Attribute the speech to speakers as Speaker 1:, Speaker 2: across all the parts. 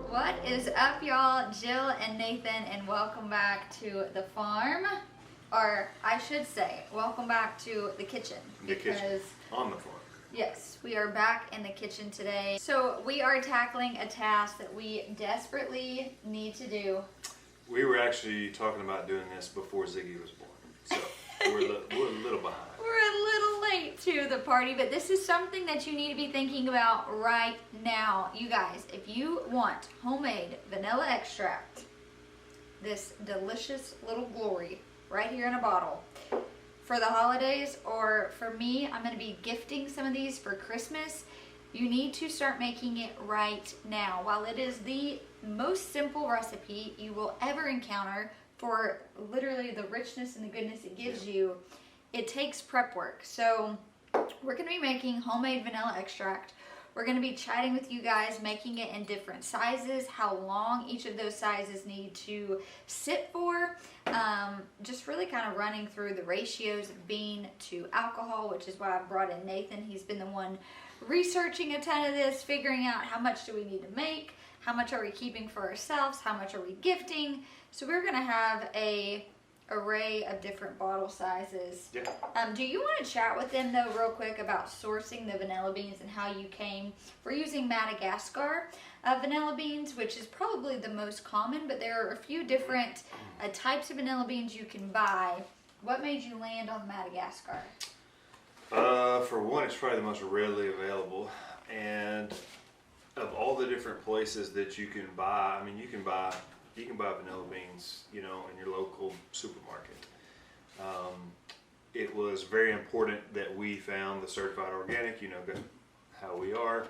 Speaker 1: What is up, y'all? Jill and Nathan, and welcome back to the farm. Or I should say, welcome back to the kitchen.
Speaker 2: The kitchen, on the farm.
Speaker 1: Yes, we are back in the kitchen today. So we are tackling a task that we desperately need to do.
Speaker 2: We were actually talking about doing this before Ziggy was born. So we're a little behind.
Speaker 1: We're a little late to the party, but this is something that you need to be thinking about right now. You guys, if you want homemade vanilla extract, this delicious little glory right here in a bottle for the holidays, or for me, I'm going to be gifting some of these for Christmas, you need to start making it right now. While it is the most simple recipe you will ever encounter for literally the richness and the goodness it gives you, it takes prep work. So we're going to be making homemade vanilla extract. We're going to be chatting with you guys, making it in different sizes, how long each of those sizes need to sit for, just really kind of running through the ratios of bean to alcohol, which is why I brought in Nathan. He's been the one researching a ton of this, figuring out how much do we need to make, how much are we keeping for ourselves, how much are we gifting. So we're going to have a array of different bottle sizes.
Speaker 2: Yeah.
Speaker 1: Do you want to chat with them though real quick about sourcing the vanilla beans and how you came? We're using Madagascar vanilla beans, which is probably the most common, but there are a few different types of vanilla beans you can buy. What made you land on Madagascar?
Speaker 2: For one, it's probably the most readily available, and of all the different places that you can buy, I mean, you can buy vanilla beans, you know, in your local supermarket. It was very important that we found the certified organic, you know, how we are.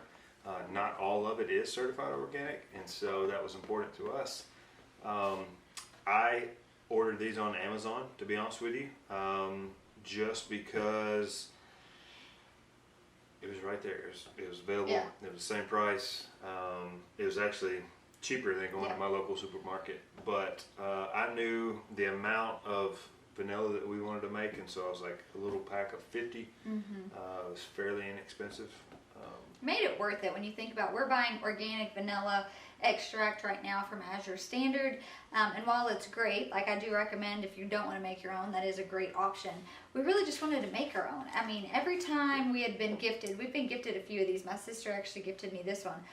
Speaker 2: Not all of it is certified organic, and so that was important to us. I ordered these on Amazon, to be honest with you, just because it was right there. It was available. Yeah. It was the same price. It was actually cheaper than going to my local supermarket, but I knew the amount of vanilla that we wanted to make, and so I was like, a little pack of 50 was fairly inexpensive.
Speaker 1: Made it worth it when you think about, we're buying organic vanilla extract right now from Azure Standard, and while it's great, like I do recommend if you don't want to make your own, that is a great option. We really just wanted to make our own. I mean, every time we had been gifted, we've been gifted a few of these. My sister actually gifted me this one.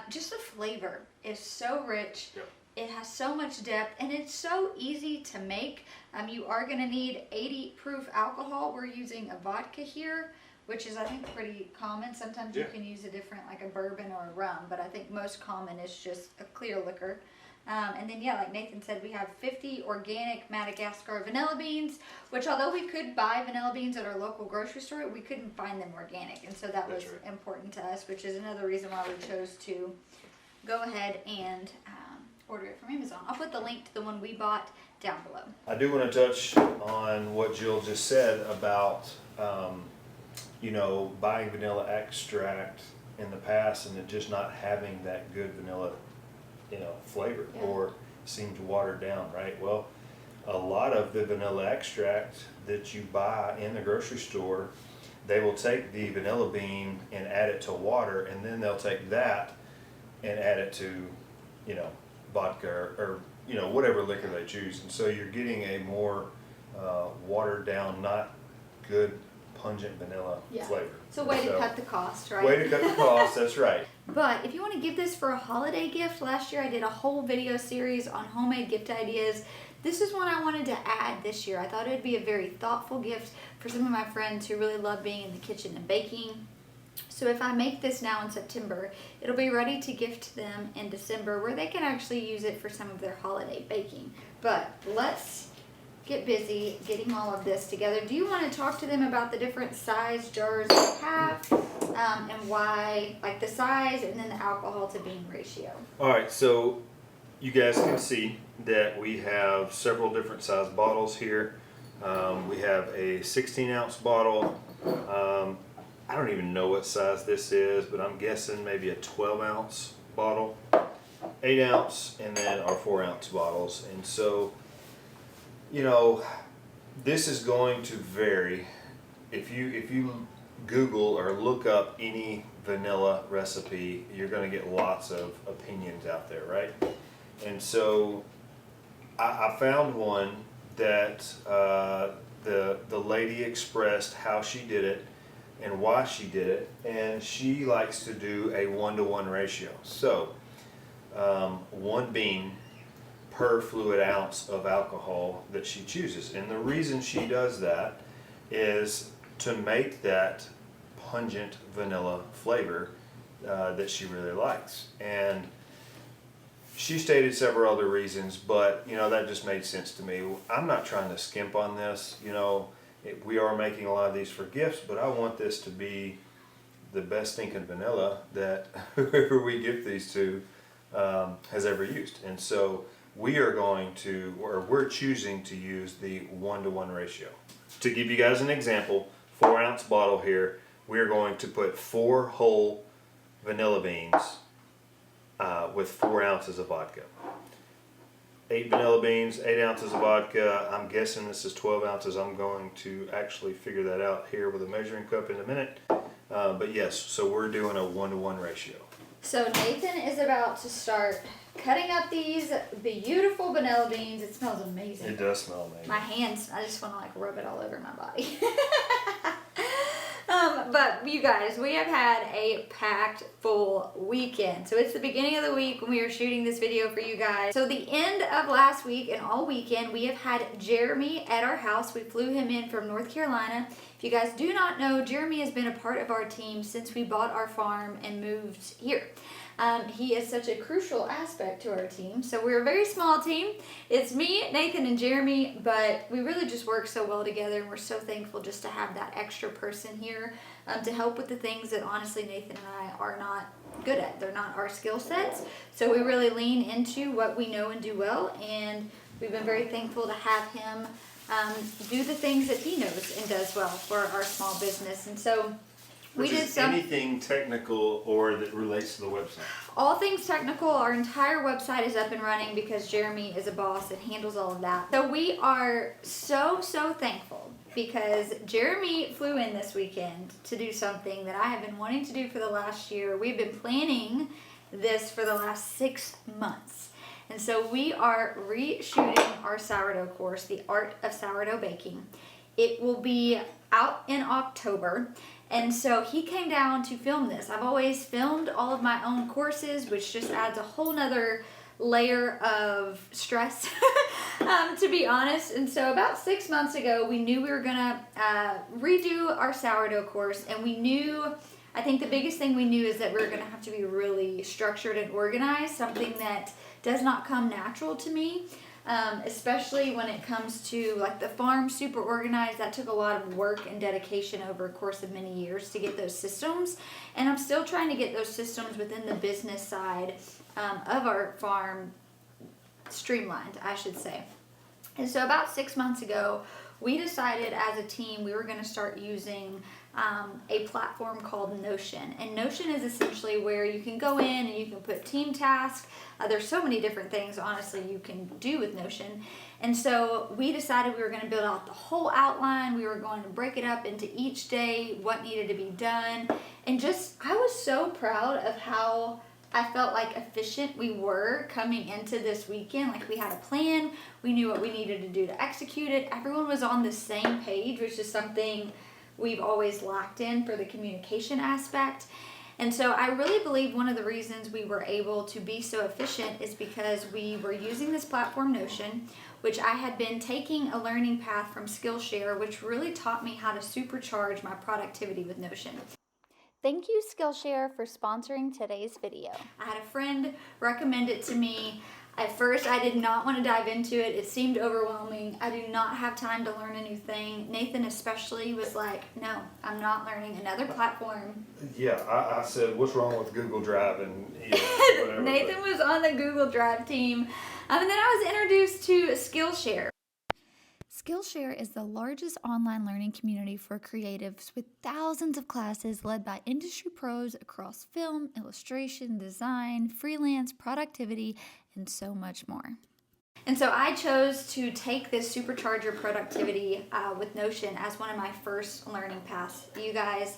Speaker 1: Just the flavor is so rich. Yep. It has so much depth, and it's so easy to make. You are going to need 80 proof alcohol. We're using a vodka here, which is, I think, pretty common. Sometimes you can use a different, like a bourbon or a rum, but I think most common is just a clear liquor. And then, yeah, like Nathan said, we have 50 organic Madagascar vanilla beans, which although we could buy vanilla beans at our local grocery store, we couldn't find them organic. And so that was important to us, which is another reason why we chose to go ahead and order it from Amazon. I'll put the link to the one we bought down below.
Speaker 2: I do want to touch on what Jill just said about you know, buying vanilla extract in the past and it just not having that good vanilla, you know, flavor, or seemed watered down, right? Well, a lot of the vanilla extract that you buy in the grocery store, they will take the vanilla bean and add it to water, and then they'll take that and add it to, you know, vodka or you know, whatever liquor they choose. And so you're getting a more watered down, not good pungent vanilla flavor.
Speaker 1: It's a way to cut the cost, right?
Speaker 2: Way to cut the cost, that's right.
Speaker 1: But if you want to give this for a holiday gift, last year I did a whole video series on homemade gift ideas. This is one I wanted to add this year. I thought it would be a very thoughtful gift for some of my friends who really love being in the kitchen and baking. So if I make this now in September, it'll be ready to gift them in December, where they can actually use it for some of their holiday baking. But let's get busy getting all of this together. Do you want to talk to them about the different size jars we have and why, like the size and then the alcohol to bean ratio?
Speaker 2: All right, so you guys can see that we have several different size bottles here. We have a 16-ounce bottle. I don't even know what size this is, but I'm guessing maybe a 12-ounce bottle, 8-ounce, and then our 4-ounce bottles. And so, you know, this is going to vary. If you Google or look up any vanilla recipe, you're going to get lots of opinions out there, right? And so I found one that the lady expressed how she did it and why she did it, and she likes to do a 1-to-1 ratio. So 1 bean per fluid ounce of alcohol that she chooses. And the reason she does that is to make that pungent vanilla flavor that she really likes. And she stated several other reasons, but you know, that just made sense to me. I'm not trying to skimp on this, you know. We are making a lot of these for gifts, but I want this to be the best stinking vanilla that whoever we gift these to has ever used. And so we are going to, or we're choosing to use the 1-to-1 ratio. To give you guys an example, 4-ounce bottle here, we're going to put 4 whole vanilla beans with 4 ounces of vodka. 8 vanilla beans, 8 ounces of vodka. I'm guessing this is 12 ounces. I'm going to actually figure that out here with a measuring cup in a minute. But yes, so we're doing a 1-to-1 ratio.
Speaker 1: So Nathan is about to start cutting up these beautiful vanilla beans. It smells amazing.
Speaker 2: It does smell amazing.
Speaker 1: My hands, I just want to like rub it all over my body. But you guys, we have had a packed full weekend. So it's the beginning of the week when we are shooting this video for you guys. So the end of last week and all weekend, we have had Jeremy at our house. We flew him in from North Carolina. If you guys do not know, Jeremy has been a part of our team since we bought our farm and moved here. He is such a crucial aspect to our team. So we're a very small team. It's me, Nathan, and Jeremy, but we really just work so well together, and we're so thankful just to have that extra person here to help with the things that honestly Nathan and I are not good at. They're not our skill sets. So we really lean into what we know and do well, and we've been very thankful to have him do the things that he knows and does well for our small business. And so we did some
Speaker 2: anything technical or that relates to the website.
Speaker 1: All things technical. Our entire website is up and running because Jeremy is a boss and handles all of that. So we are so thankful because Jeremy flew in this weekend to do something that I have been wanting to do for the last year. We've been planning this for the last 6 months. And so we are reshooting our sourdough course, The Art of Sourdough Baking. It will be out in October. And so he came down to film this. I've always filmed all of my own courses, which just adds a whole nother layer of stress, to be honest. And so about 6 months ago, we knew we were gonna redo our sourdough course, and we knew, I think the biggest thing we knew is that we were gonna have to be really structured and organized, something that does not come natural to me. Especially when it comes to like the farm, super organized. That took a lot of work and dedication over a course of many years to get those systems, and I'm still trying to get those systems within the business side of our farm streamlined, I should say. And so about 6 months ago, we decided as a team we were going to start using a platform called Notion. And Notion is essentially where you can go in and you can put team tasks. There's so many different things, honestly, you can do with Notion. And so we decided we were going to build out the whole outline. We were going to break it up into each day, what needed to be done. And just, I was so proud of how I felt like efficient we were coming into this weekend. Like we had a plan, we knew what we needed to do to execute it. Everyone was on the same page, which is something we've always lacked in for the communication aspect. And so I really believe one of the reasons we were able to be so efficient is because we were using this platform Notion, which I had been taking a learning path from Skillshare, which really taught me how to supercharge my productivity with Notion. Thank you, Skillshare, for sponsoring today's video. I had a friend recommend it to me. At first, I did not want to dive into it. It seemed overwhelming. I do not have time to learn a new thing. Nathan especially was like, no, I'm not learning another platform.
Speaker 2: Yeah, I said, what's wrong with Google Drive? And whatever.
Speaker 1: Nathan was on the Google Drive team. And then I was introduced to Skillshare. Skillshare is the largest online learning community for creatives with thousands of classes led by industry pros across film, illustration, design, freelance, productivity, and so much more. And so I chose to take this supercharger productivity with Notion as one of my first learning paths. You guys,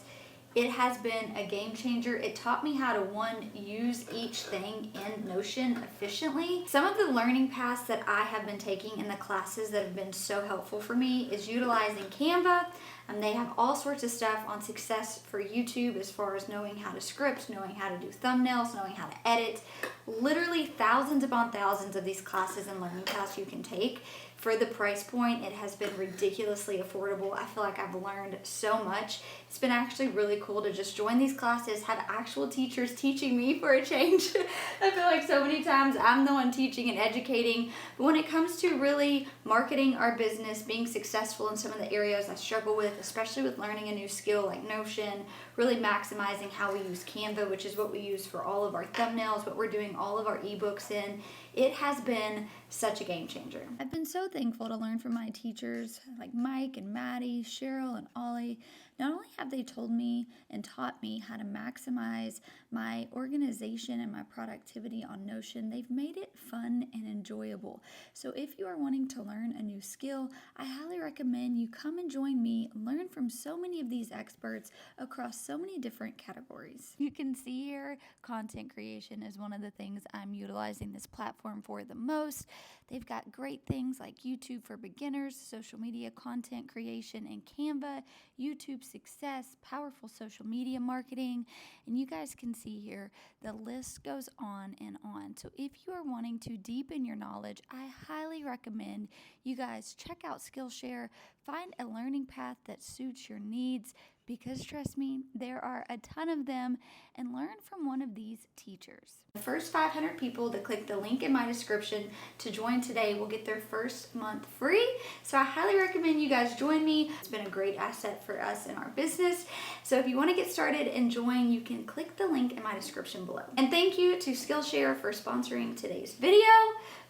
Speaker 1: it has been a game changer. It taught me how to, one, use each thing in Notion efficiently. Some of the learning paths that I have been taking in the classes that have been so helpful for me is utilizing Canva. And they have all sorts of stuff on success for YouTube as far as knowing how to script, knowing how to do thumbnails, knowing how to edit. Literally thousands upon thousands of these classes and learning paths you can take. For the price point, it has been ridiculously affordable. I feel like I've learned so much. It's been actually really cool to just join these classes, have actual teachers teaching me for a change. I feel like so many times I'm the one teaching and educating. But when it comes to really marketing our business, being successful in some of the areas I struggle with, especially with learning a new skill like Notion, really maximizing how we use Canva, which is what we use for all of our thumbnails, what we're doing all of our ebooks in, it has been such a game changer. I've been so thankful to learn from my teachers like Mike and Maddie, Cheryl and Ollie. Not only have they told me and taught me how to maximize my organization and my productivity on Notion, they've made it fun and enjoyable. So if you are wanting to learn a new skill, I highly recommend you come and join me, learn from so many of these experts across so many different categories. You can see here, content creation is one of the things I'm utilizing this platform for the most. They've got great things like YouTube for beginners, social media content creation, and Canva, YouTube success, powerful social media marketing, and you guys can see here the list goes on and on. So if you are wanting to deepen your knowledge, I highly recommend you guys check out Skillshare, find a learning path that suits your needs, because trust me, there are a ton of them, and learn from one of these teachers. The first 500 people that click the link in my description to join today will get their first month free. So I highly recommend you guys join me. It's been a great asset for us in our business. So if you want to get started and join, you can click the link in my description below. And thank you to Skillshare for sponsoring today's video,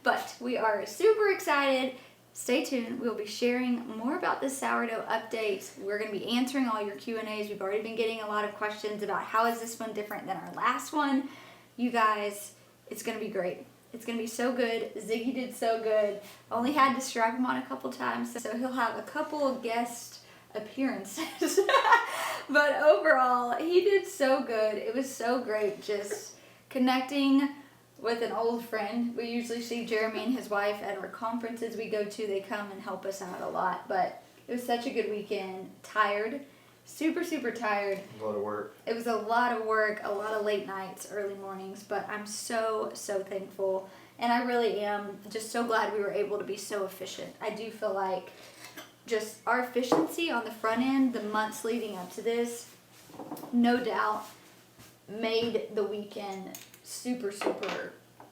Speaker 1: but we are super excited. Stay tuned. We'll be sharing more about the sourdough update. We're going to be answering all your Q&As. We've already been getting a lot of questions about how is this one different than our last one. You guys, it's going to be great. It's going to be so good. Ziggy did so good. Only had to strap him on a couple times, so he'll have a couple of guest appearances. But overall, he did so good. It was so great just connecting with an old friend. We usually see Jeremy and his wife at our conferences we go to. They come and help us out a lot, but it was such a good weekend. Tired, super tired.
Speaker 2: A lot of work.
Speaker 1: It was a lot of work, a lot of late nights, early mornings, but I'm so thankful, and I really am just so glad we were able to be so efficient. I do feel like just our efficiency on the front end, the months leading up to this, no doubt made the weekend super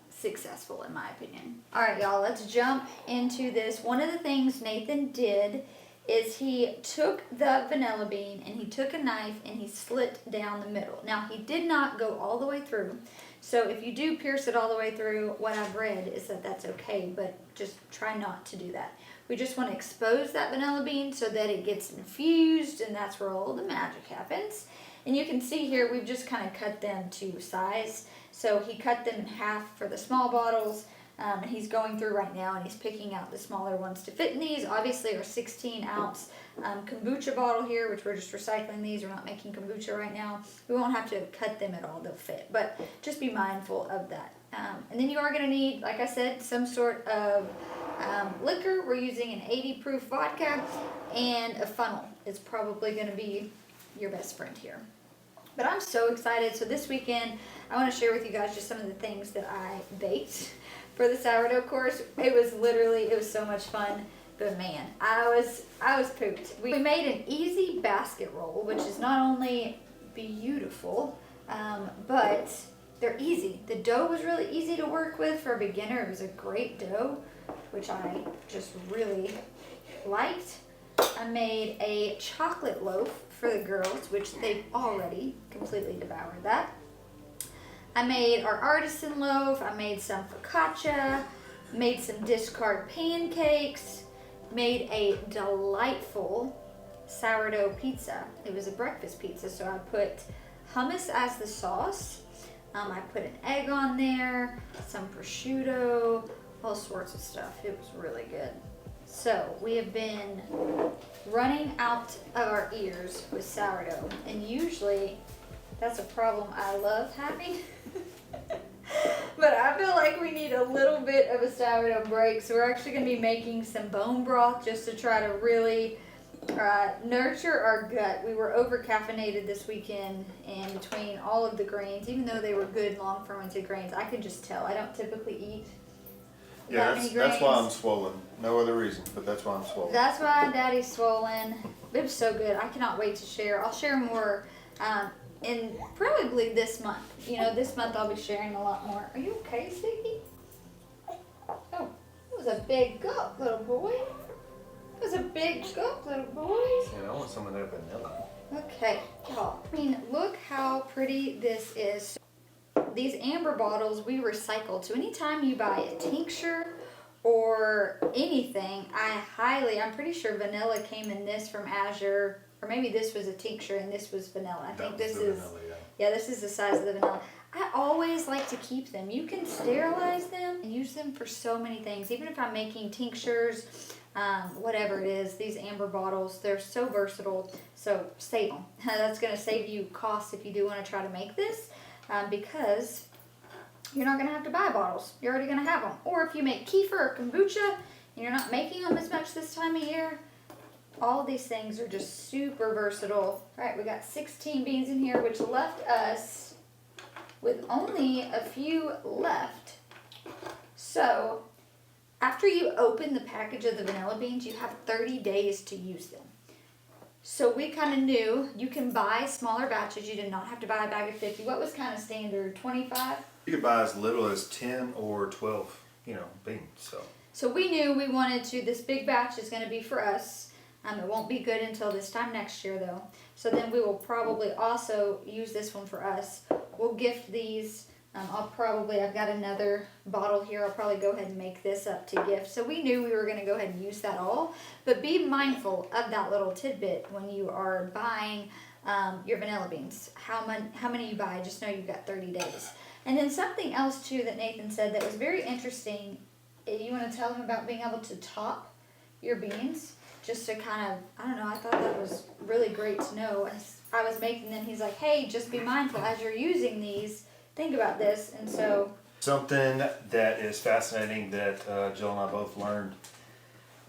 Speaker 1: successful in my opinion. All right, y'all, let's jump into this. One of the things Nathan did is he took the vanilla bean and he took a knife and he slit down the middle. Now, he did not go all the way through. So if you do pierce it all the way through, what I've read is that that's okay, but just try not to do that. We just want to expose that vanilla bean so that it gets infused, and that's where all the magic happens. And you can see here, we've just kind of cut them to size. So he cut them in half for the small bottles, and he's going through right now and he's picking out the smaller ones to fit in these. Obviously our 16-ounce kombucha bottle here, which we're just recycling these. We're not making kombucha right now. We won't have to cut them at all, they'll fit, but just be mindful of that. And then you are going to need, like I said, some sort of liquor. We're using an 80 proof vodka, and a funnel is probably going to be your best friend here. But I'm so excited. So this weekend, I want to share with you guys just some of the things that I baked for the sourdough course. It was so much fun. But man, I was pooped. We made an easy basket roll, which is not only beautiful, but they're easy. The dough was really easy to work with for a beginner. It was a great dough, which I just really liked. I made a chocolate loaf for the girls, which they've already completely devoured that. I made our artisan loaf. I made some focaccia, made some discard pancakes, made a delightful sourdough pizza. It was a breakfast pizza, so I put hummus as the sauce. I put an egg on there, some prosciutto, all sorts of stuff. It was really good. So we have been running out of our ears with sourdough, and usually that's a problem I love having. But I feel like we need a little bit of a sourdough break, so we're actually going to be making some bone broth just to try to really nurture our gut. We were over caffeinated this weekend, and between all of the grains, even though they were good long fermented grains, I could just tell I don't typically eat that many grains.
Speaker 2: That's why I'm swollen. No other reason, but that's why I'm swollen.
Speaker 1: That's why Daddy's swollen. It was so good. I cannot wait to share. I'll share more in probably this month. You know, this month I'll be sharing a lot more. Are you okay, Sticky? Oh, it was a big gulp, little boy. It was a big gulp, little boy.
Speaker 2: Yeah, I want some of that vanilla.
Speaker 1: Okay, y'all. I mean, look how pretty this is. These amber bottles we recycle. So anytime you buy a tincture or anything, I'm pretty sure vanilla came in this from Azure, or maybe this was a tincture and this was vanilla. I think this is, vanilla, yeah, this is the size of the vanilla. I always like to keep them. You can sterilize them and use them for so many things. Even if I'm making tinctures, whatever it is, these amber bottles, they're so versatile. So save them. That's going to save you costs if you do want to try to make this, because you're not going to have to buy bottles. You're already going to have them. Or if you make kefir or kombucha and you're not making them as much this time of year, all of these things are just super versatile. All right, we got 16 beans in here, which left us with only a few left. So after you open the package of the vanilla beans, you have 30 days to use them. So we kind of knew you can buy smaller batches. You did not have to buy a bag of 50. What was kind of standard, 25?
Speaker 2: You could buy as little as 10 or 12, beans.
Speaker 1: So we knew we wanted to, this big batch is going to be for us. It won't be good until this time next year though. So then we will probably also use this one for us. We'll gift these. I've got another bottle here. I'll probably go ahead and make this up to gift. So we knew we were going to go ahead and use that all. But be mindful of that little tidbit when you are buying your vanilla beans. How many you buy, just know you've got 30 days. And then something else too that Nathan said that was very interesting. You want to tell him about being able to top your beans? Just to kind of, I don't know, I thought that was really great to know. As I was making them, he's like, hey, just be mindful as you're using these. Think about this. And so
Speaker 2: something that is fascinating that Jill and I both learned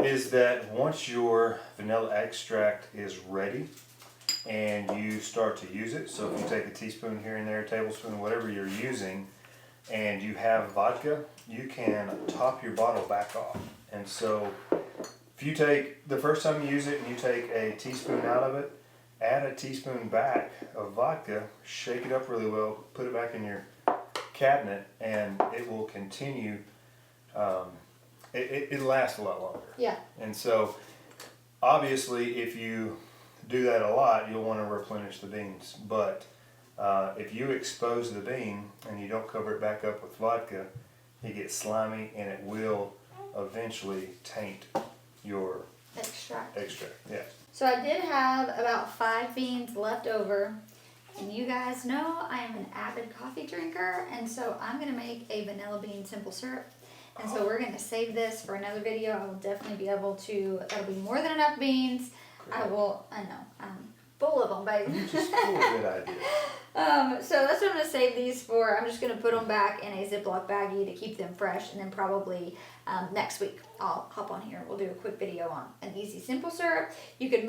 Speaker 2: is that once your vanilla extract is ready and you start to use it, so if you take a teaspoon here and there, a tablespoon, whatever you're using, and you have vodka, you can top your bottle back off. And so if you take, the first time you use it and you take a teaspoon out of it, add a teaspoon back of vodka, shake it up really well, put it back in your cabinet, and it will continue, it'll last a lot longer.
Speaker 1: yeah.
Speaker 2: And so, obviously, if you do that a lot, you'll want to replenish the beans. But if you expose the bean and you don't cover it back up with vodka, it gets slimy and it will eventually taint your
Speaker 1: Extract.
Speaker 2: Yeah.
Speaker 1: So I did have about 5 beans left over. And you guys know I am an avid coffee drinker. And so I'm going to make a vanilla bean simple syrup. And so we're going to save this for another video. I will definitely be able to, that'll be more than enough beans. Great. I know, I'm full of them, baby.
Speaker 2: You're just full of good ideas.
Speaker 1: So that's what I'm going to save these for. I'm just going to put them back in a Ziploc baggie to keep them fresh. And then probably next week I'll hop on here. We'll do a quick video on an easy simple syrup. You could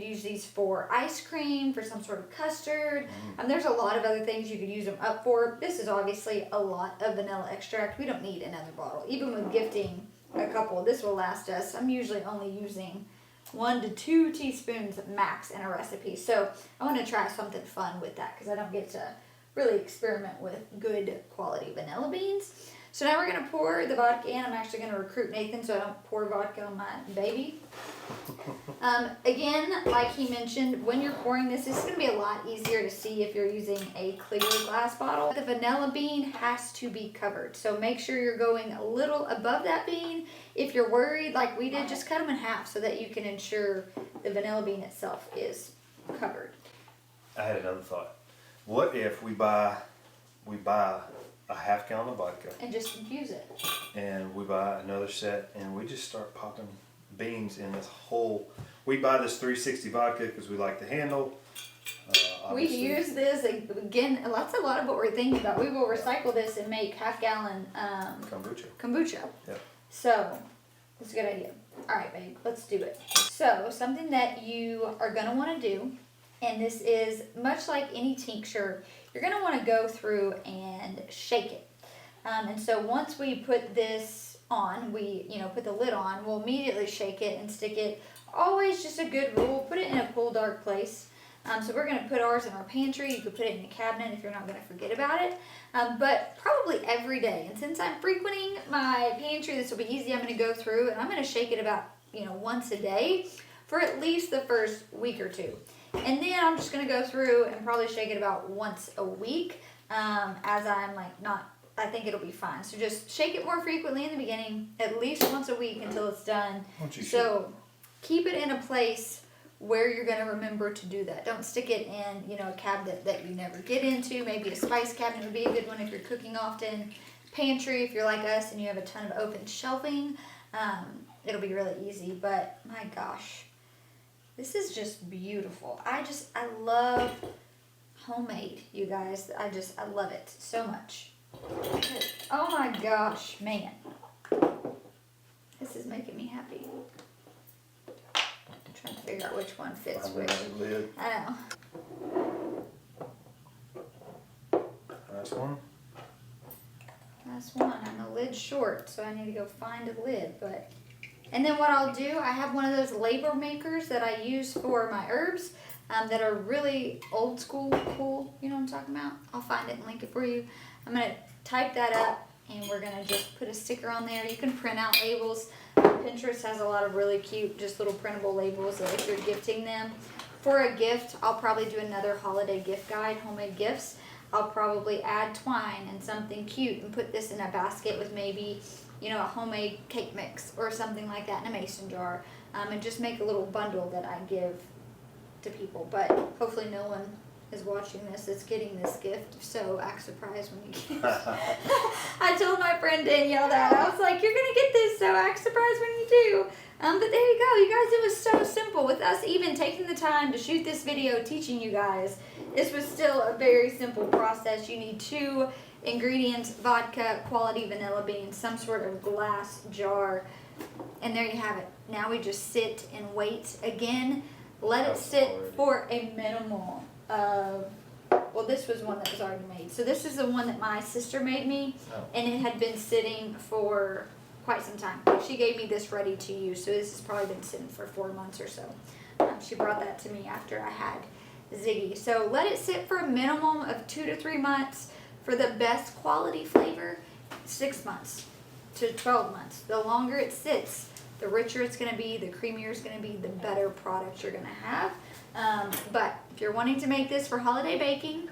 Speaker 1: use these for ice cream, for some sort of custard. There's a lot of other things you could use them up for. This is obviously a lot of vanilla extract. We don't need another bottle. Even with gifting a couple, this will last us. I'm usually only using 1 to 2 teaspoons max in a recipe. So I want to try something fun with that because I don't get to really experiment with good quality vanilla beans. So now we're going to pour the vodka in. I'm actually going to recruit Nathan so I don't pour vodka on my baby. Again, like he mentioned, when you're pouring this, it's going to be a lot easier to see if you're using a clear glass bottle. The vanilla bean has to be covered. So make sure you're going a little above that bean. If you're worried, like we did, just cut them in half so that you can ensure the vanilla bean itself is covered.
Speaker 2: I had another thought. What if we buy a half gallon of vodka
Speaker 1: And just infuse it.
Speaker 2: and we buy another set and we just start popping beans in this whole. We buy this 360 vodka because we like the handle.
Speaker 1: We use this again. That's a lot of what we're thinking about. We will recycle this and make half-gallon kombucha.
Speaker 2: Yep.
Speaker 1: So it's a good idea. All right, babe, let's do it. So something that you are gonna want to do, and this is much like any tincture, you're gonna want to go through and shake it. And so once we put this on, put the lid on, we'll immediately shake it and stick it. Always just a good rule, put it in a cool, dark place. So we're going to put ours in our pantry. You could put it in a cabinet if you're not going to forget about it. But probably every day. And since I'm frequenting my pantry, this will be easy. I'm going to go through and I'm going to shake it about, once a day for at least the first week or two. And then I'm just going to go through and probably shake it about once a week as I'm I think it'll be fine. So just shake it more frequently in the beginning, at least once a week until it's done. So keep it in a place where you're going to remember to do that. Don't stick it in, a cabinet that you never get into. Maybe a spice cabinet would be a good one if you're cooking often. Pantry, if you're like us and you have a ton of open shelving, it'll be really easy. But my gosh, this is just beautiful. I love homemade, you guys. I love it so much. Oh my gosh, man. This is making me happy. I'm trying to figure out which one fits which. I know.
Speaker 2: Last one.
Speaker 1: Last one. And the lid's short, so I need to go find a lid. And then what I'll do, I have one of those label makers that I use for my herbs that are really old school, cool. You know what I'm talking about? I'll find it and link it for you. I'm going to type that up and we're going to just put a sticker on there. You can print out labels. Pinterest has a lot of really cute, just little printable labels that if you're gifting them. For a gift, I'll probably do another holiday gift guide, homemade gifts. I'll probably add twine and something cute and put this in a basket with maybe, a homemade cake mix or something like that in a mason jar. And just make a little bundle that I give to people. But hopefully no one is watching this that's getting this gift, so act surprised when you get it. I told my friend Danielle that. I was like, you're gonna get this, so act surprised when you do. But there you go, you guys, it was so simple. With us even taking the time to shoot this video teaching you guys, this was still a very simple process. You need 2 ingredients: vodka, quality vanilla beans, some sort of glass jar, and there you have it. Now we just sit and wait. Again, let it sit for a minimal of, this was one that was already made. So this is the one that my sister made me, and it had been sitting for quite some time. She gave me this ready to use, so this has probably been sitting for 4 months or so. She brought that to me after I had Ziggy. So let it sit for a minimum of 2 to 3 months. For the best quality flavor, 6 months to 12 months. The longer it sits, the richer it's going to be, the creamier it's going to be, the better product you're going to have. But if you're wanting to make this for holiday baking,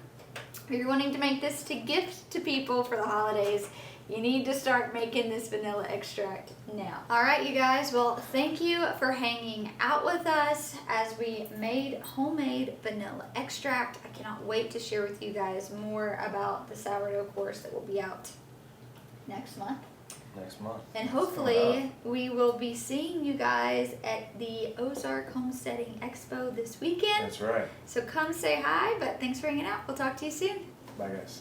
Speaker 1: or you're wanting to make this to gift to people for the holidays, you need to start making this vanilla extract now. All right, you guys. Well, thank you for hanging out with us as we made homemade vanilla extract. I cannot wait to share with you guys more about the sourdough course that will be out next month. And hopefully we will be seeing you guys at the Ozark Homesteading Expo this weekend.
Speaker 2: That's right.
Speaker 1: So come say hi, but thanks for hanging out. We'll talk to you soon.
Speaker 2: Bye, guys.